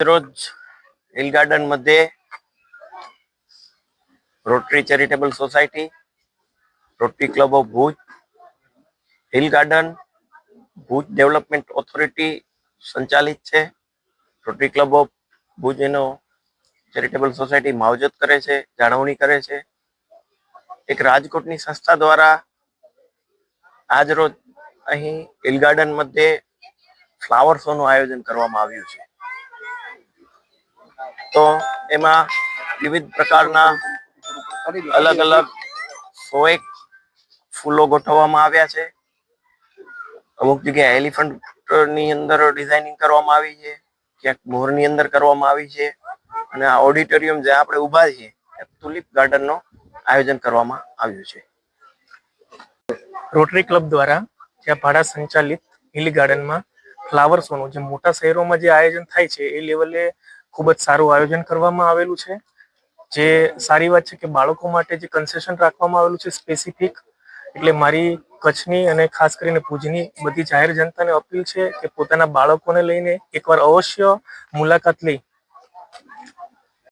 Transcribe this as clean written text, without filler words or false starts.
रोज हिल garden मध्ये rotary charitable society, rotary club of Bhuj, hill garden Bhuj development authority संचालित છે। Rotary club of Bhuj એનો charitable society માવજત કરે છે, જાળવણી કરે છે। એક રાજકોટની સંસ્થા દ્વારા આજ રોજ અહીં હિલ ગાર્ડન મધ્યે ફ્લાવર શો નું આયોજન કરવામાં આવ્યું છે। તો એમાં વિવિધ પ્રકારના અલગ અલગ 101 ફૂલો ગોઠવવામાં આવ્યા છે। અમુક જગ્યાએ એલિફન્ટ ની અંદર ડિઝાઇનિંગ કરવામાં આવી છે, ક્યાંક મોરની અંદર કરવામાં આવી છે, અને આ ઓડિટોરિયમ જ્યાં આપણે ઊભા છીએ તુલિપ ગાર્ડન નો આયોજન કરવામાં આવ્યું છે। રોટરી ક્લબ દ્વારા જ્યાં ભાડા સંચાલિત હિલ ગાર્ડનમાં ફ્લાવર શોનું જે મોટા શહેરોમાં જે આયોજન થાય છે એ લેવલે ખૂબ જ સારું આયોજન કરવામાં આવેલું છે। જે સારી વાત છે કે બાળકો માટે જે કન્સેશન રાખવામાં આવેલું છે સ્પેસિફિક, એટલે મારી કચ્છની અને ખાસ કરીને ભુજની બધી જાહેર જનતાને અપીલ છે કે પોતાના બાળકોને લઈને એકવાર અવશ્ય મુલાકાત લઈ